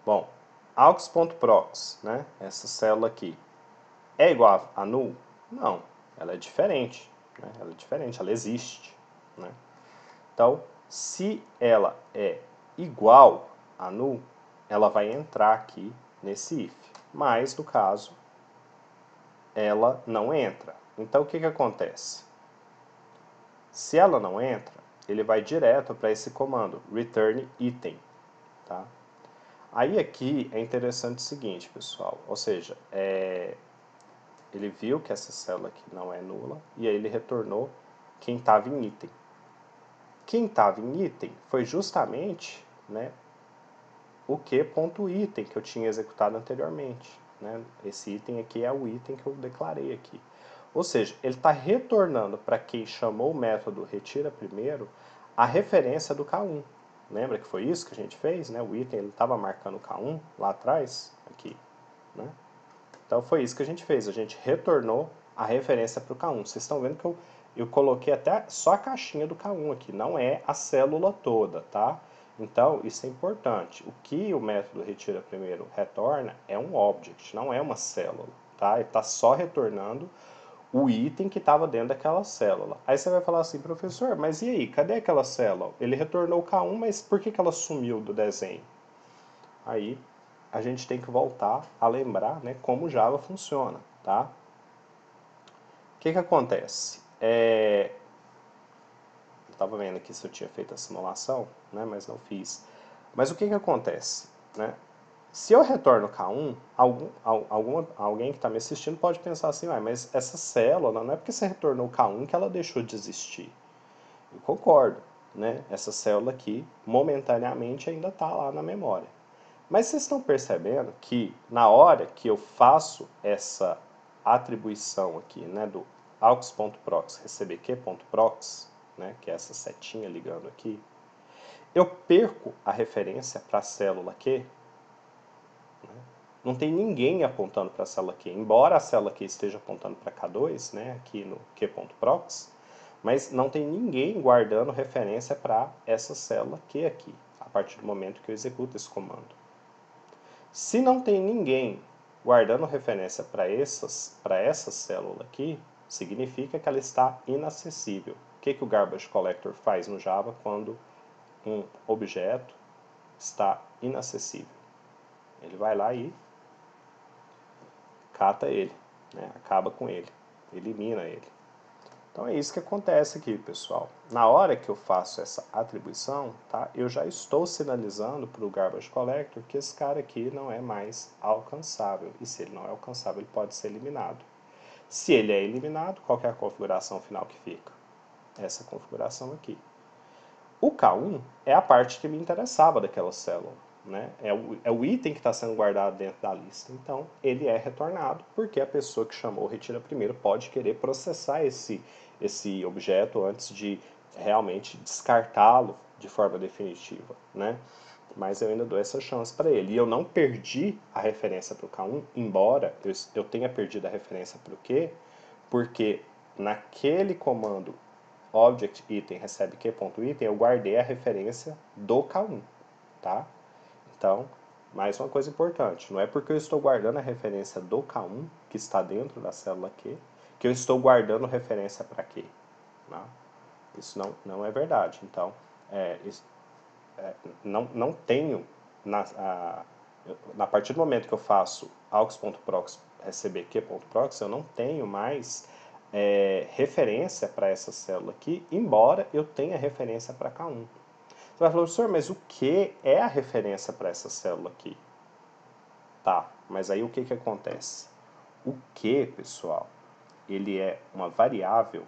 Bom, aux.prox, né, essa célula aqui, é igual a null? Não, ela é diferente, né, ela é diferente, ela existe, né? Então, se ela é igual a null, ela vai entrar aqui nesse if. Mas, no caso, ela não entra. Então, o que acontece? Se ela não entra, ele vai direto para esse comando, return item, tá? Aí aqui é interessante o seguinte, pessoal, ou seja, ele viu que essa célula aqui não é nula, e aí ele retornou quem estava em item. Quem estava em item foi justamente, né, o que.item que eu tinha executado anteriormente, né? Esse item aqui é o item que eu declarei aqui. Ou seja, ele está retornando para quem chamou o método retira primeiro a referência do K1. Lembra que foi isso que a gente fez, né? O item estava marcando o K1 lá atrás, aqui, né? Então foi isso que a gente fez, a gente retornou a referência para o K1. Vocês estão vendo que eu coloquei até só a caixinha do K1 aqui, não é a célula toda, tá? Então, isso é importante. O que o método retira primeiro retorna é um object, não é uma célula, tá? Ele está só retornando o item que estava dentro daquela célula. Aí você vai falar assim, professor, mas e aí, cadê aquela célula? Ele retornou o K1, mas por que ela sumiu do desenho? Aí a gente tem que voltar a lembrar, né, como o Java funciona, tá? O que acontece? Eu estava vendo aqui se eu tinha feito a simulação, né, mas não fiz. Mas o que acontece? Né? Se eu retorno K1, alguém que está me assistindo pode pensar assim, mas essa célula, não é porque você retornou K1 que ela deixou de existir. Eu concordo, né? Essa célula aqui, momentaneamente, ainda está lá na memória. Mas vocês estão percebendo que na hora que eu faço essa atribuição aqui, né, do aux.prox receber q.prox, né, que é essa setinha ligando aqui, eu perco a referência para a célula Q. Né? Não tem ninguém apontando para a célula Q, embora a célula Q esteja apontando para K2, né, aqui no q.prox, mas não tem ninguém guardando referência para essa célula Q aqui, a partir do momento que eu executo esse comando. Se não tem ninguém guardando referência para essa célula aqui, significa que ela está inacessível. O que o Garbage Collector faz no Java quando um objeto está inacessível? Ele vai lá e cata ele, né? Acaba com ele, elimina ele. Então é isso que acontece aqui, pessoal. Na hora que eu faço essa atribuição, tá, eu já estou sinalizando para o Garbage Collector que esse cara aqui não é mais alcançável. E se ele não é alcançável, ele pode ser eliminado. Se ele é eliminado, qual que é a configuração final que fica? Essa configuração aqui. O K1 é a parte que me interessava daquela célula. Né? É o item que está sendo guardado dentro da lista. Então, ele é retornado, porque a pessoa que chamou o retira primeiro pode querer processar esse objeto antes de realmente descartá-lo de forma definitiva. Né? Mas eu ainda dou essa chance para ele. E eu não perdi a referência para o K1, embora eu tenha perdido a referência para o Q, porque naquele comando object item recebe q.item, eu guardei a referência do K1, tá? Então, mais uma coisa importante, não é porque eu estou guardando a referência do K1, que está dentro da célula Q, que eu estou guardando referência para Q. Não? Isso não é verdade. Então, não tenho, na partir do momento que eu faço aux.prox receber q.prox, eu não tenho mais referência para essa célula aqui, embora eu tenha referência para K1. Você vai falar, professor, mas o que é a referência para essa célula aqui? Tá, mas aí o que acontece? O que, pessoal, ele é uma variável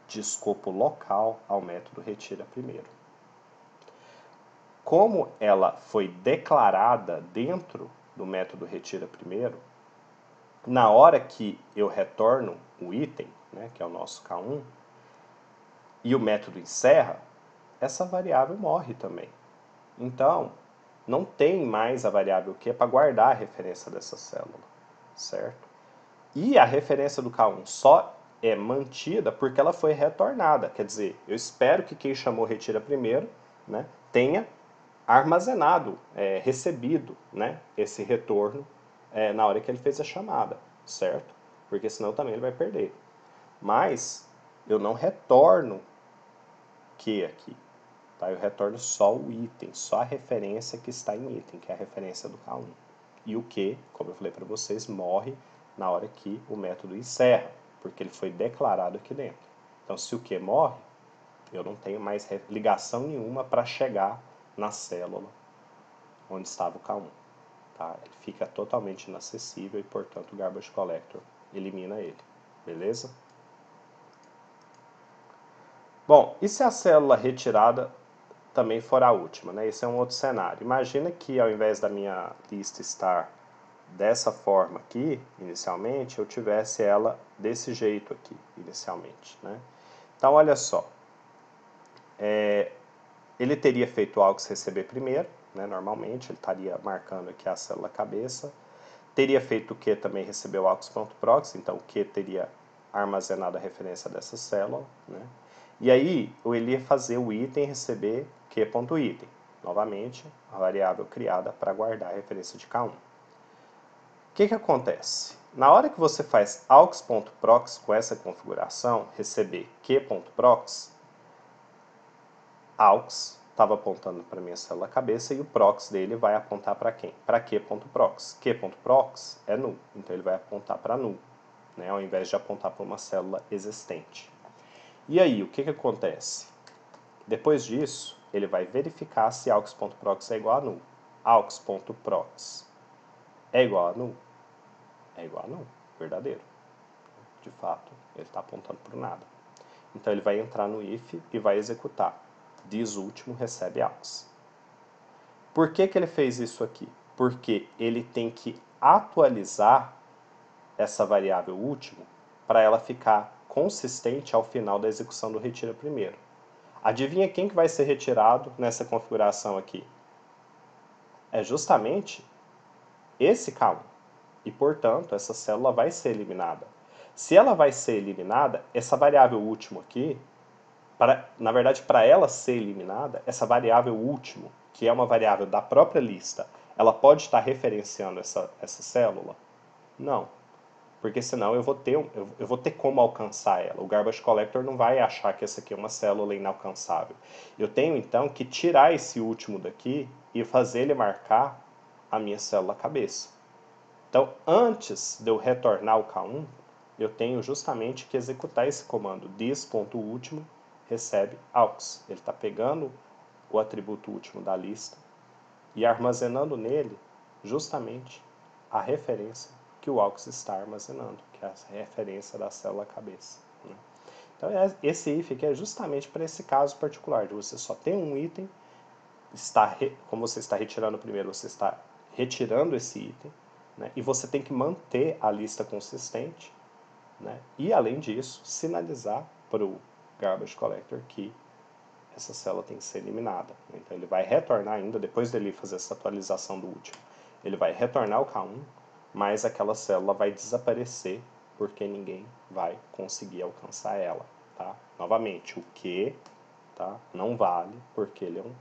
de escopo local ao método retira primeiro. Como ela foi declarada dentro do método retira primeiro, na hora que eu retorno o item, né, que é o nosso K1, e o método encerra, essa variável morre também. Então, não tem mais a variável Q para guardar a referência dessa célula, certo? E a referência do K1 só é mantida porque ela foi retornada. Quer dizer, eu espero que quem chamou retira primeiro, né, tenha armazenado, recebido, né, esse retorno na hora que ele fez a chamada, certo? Porque senão também ele vai perder. Mas eu não retorno Q aqui. Tá? Eu retorno só o item, só a referência que está em item, que é a referência do K1. E o Q, como eu falei para vocês, morre na hora que o método encerra, porque ele foi declarado aqui dentro. Então, se o Q morre, eu não tenho mais ligação nenhuma para chegar na célula onde estava o K1. Tá? Ele fica totalmente inacessível e, portanto, o Garbage Collector elimina ele. Beleza? Bom, e se a célula retirada também for a última, né? Esse é um outro cenário. Imagina que ao invés da minha lista estar dessa forma aqui, inicialmente, eu tivesse ela desse jeito aqui, inicialmente, né? Então, olha só. Ele teria feito o AUX receber primeiro, né? Normalmente, ele estaria marcando aqui a célula cabeça. Teria feito o Q também recebeu o AUX.proxy, então o Q teria armazenado a referência dessa célula, né? E aí, ele ia fazer o item receber Q.item. Novamente, a variável criada para guardar a referência de K1. O que acontece? Na hora que você faz aux.proxy com essa configuração, receber Q.proxy, aux estava apontando para a minha célula cabeça e o proxy dele vai apontar para quem? Para Q.proxy. Q.proxy é null, então ele vai apontar para null, né, ao invés de apontar para uma célula existente. E aí, o que acontece? Depois disso, ele vai verificar se aux.proxy é igual a null. aux.proxy é igual a null? É igual a null, verdadeiro. De fato, ele está apontando para o nada. Então ele vai entrar no if e vai executar. This último recebe aux. Por que ele fez isso aqui? Porque ele tem que atualizar essa variável último para ela ficar consistente ao final da execução do retira primeiro. Adivinha quem que vai ser retirado nessa configuração aqui? É justamente esse K1. E, portanto, essa célula vai ser eliminada. Se ela vai ser eliminada, essa variável último aqui, na verdade, para ela ser eliminada, essa variável último, que é uma variável da própria lista, ela pode estar referenciando essa célula? Não. Porque senão eu vou ter como alcançar ela. O Garbage Collector não vai achar que essa aqui é uma célula inalcançável. Eu tenho, então, que tirar esse último daqui e fazer ele marcar a minha célula cabeça. Então, antes de eu retornar o K1, eu tenho justamente que executar esse comando this.último recebe aux. Ele está pegando o atributo último da lista e armazenando nele justamente a referência que o aux está armazenando, que é a referência da célula cabeça. Né? Então, esse if aqui é justamente para esse caso particular, de você só ter um item, como você está retirando o primeiro, você está retirando esse item, né? E você tem que manter a lista consistente, né? E, além disso, sinalizar para o Garbage Collector que essa célula tem que ser eliminada. Então, ele vai retornar ainda, depois dele fazer essa atualização do último, ele vai retornar o K1, mas aquela célula vai desaparecer porque ninguém vai conseguir alcançar ela. Tá? Novamente, o Q, tá, não vale porque ele é um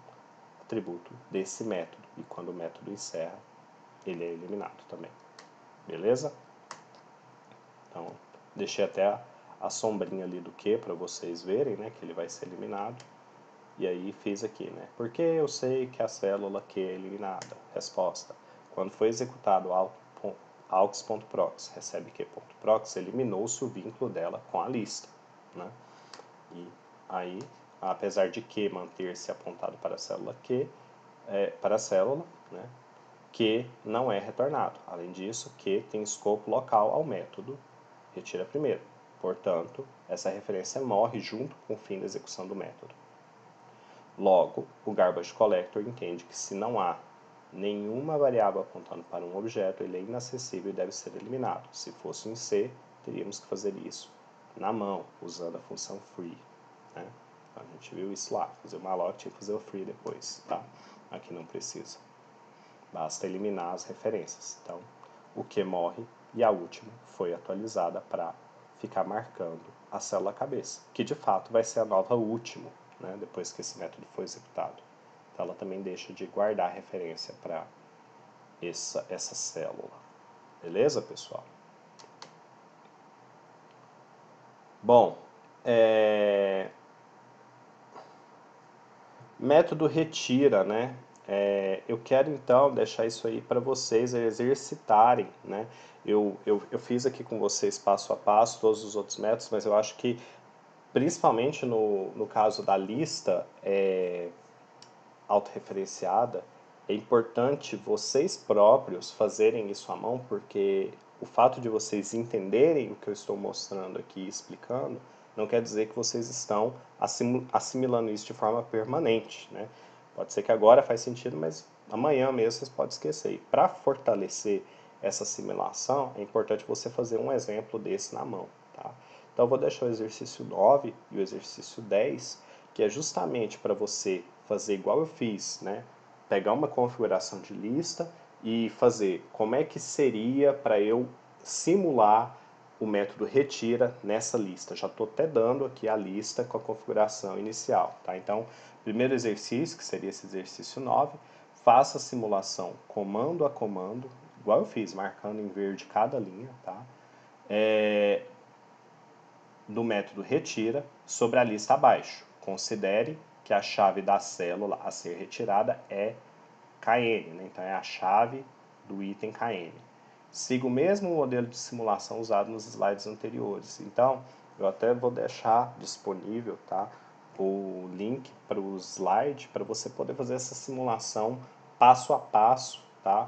atributo desse método. E quando o método encerra, ele é eliminado também. Beleza? Então, deixei até a sombrinha ali do Q para vocês verem, né, que ele vai ser eliminado. E aí fiz aqui, né? Porque eu sei que a célula Q é eliminada. Resposta. Quando foi executado aux.proxy recebe Q.proxy, eliminou-se o vínculo dela com a lista, né? E aí, apesar de Q manter-se apontado para a célula Q, para a célula, né? Q não é retornado. Além disso, Q tem escopo local ao método retira primeiro. Portanto, essa referência morre junto com o fim da execução do método. Logo, o garbage collector entende que se não há nenhuma variável apontando para um objeto, ele é inacessível e deve ser eliminado. Se fosse em C, teríamos que fazer isso na mão, usando a função free. Né? Então, a gente viu isso lá, fazer o malloc, tinha que fazer o free depois. Tá? Aqui não precisa. Basta eliminar as referências. Então, o que morre e a última foi atualizada para ficar marcando a célula cabeça, que de fato vai ser a nova último, né, depois que esse método for executado. Então ela também deixa de guardar referência para essa célula. Beleza, pessoal? Bom, método retira, né? Eu quero então deixar isso aí para vocês exercitarem, né? Eu fiz aqui com vocês passo a passo todos os outros métodos, mas eu acho que principalmente no caso da lista autorreferenciada, é importante vocês próprios fazerem isso à mão, porque o fato de vocês entenderem o que eu estou mostrando aqui, explicando, não quer dizer que vocês estão assimilando isso de forma permanente, né? Pode ser que agora faz sentido, mas amanhã mesmo vocês podem esquecer. E para fortalecer essa assimilação, é importante você fazer um exemplo desse na mão, tá? Então eu vou deixar o exercício 9 e o exercício 10, que é justamente para você fazer igual eu fiz, né? Pegar uma configuração de lista e fazer como é que seria para eu simular o método retira nessa lista. Já estou até dando aqui a lista com a configuração inicial, tá? Então, primeiro exercício, que seria esse exercício 9, faça a simulação comando a comando, igual eu fiz, marcando em verde cada linha, tá? Do método retira sobre a lista abaixo. Considere que a chave da célula a ser retirada é KN, né? Então é a chave do item KN. Siga o mesmo modelo de simulação usado nos slides anteriores. Então, eu até vou deixar disponível, tá, o link para o slide para você poder fazer essa simulação passo a passo, tá,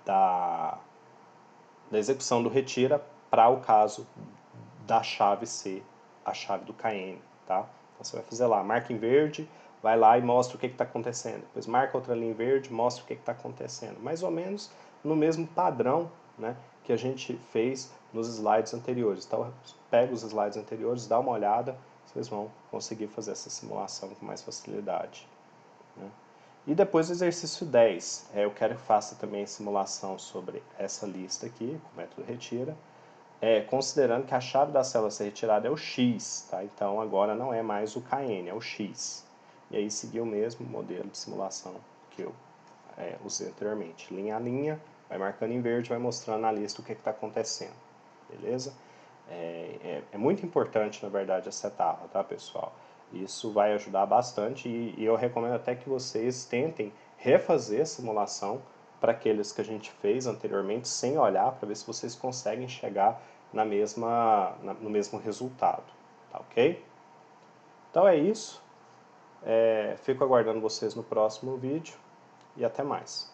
da execução do retira para o caso da chave ser a chave do KN, tá? Então você vai fazer lá, marca em verde, vai lá e mostra o que está acontecendo. Depois marca outra linha em verde, mostra o que está acontecendo. Mais ou menos no mesmo padrão, né, que a gente fez nos slides anteriores. Então pega os slides anteriores, dá uma olhada, vocês vão conseguir fazer essa simulação com mais facilidade, né? E depois o exercício 10, eu quero que faça também simulação sobre essa lista aqui, com o método retira, considerando que a chave da célula a ser retirada é o X, tá? Então agora não é mais o KN, é o X. E aí seguir o mesmo modelo de simulação que eu usei anteriormente. Linha a linha, vai marcando em verde, vai mostrando na lista o que está acontecendo, beleza? É muito importante, na verdade, essa etapa, tá, pessoal? Isso vai ajudar bastante e eu recomendo até que vocês tentem refazer a simulação para aqueles que a gente fez anteriormente sem olhar, para ver se vocês conseguem chegar no mesmo resultado, tá ok? Então é isso, fico aguardando vocês no próximo vídeo e até mais.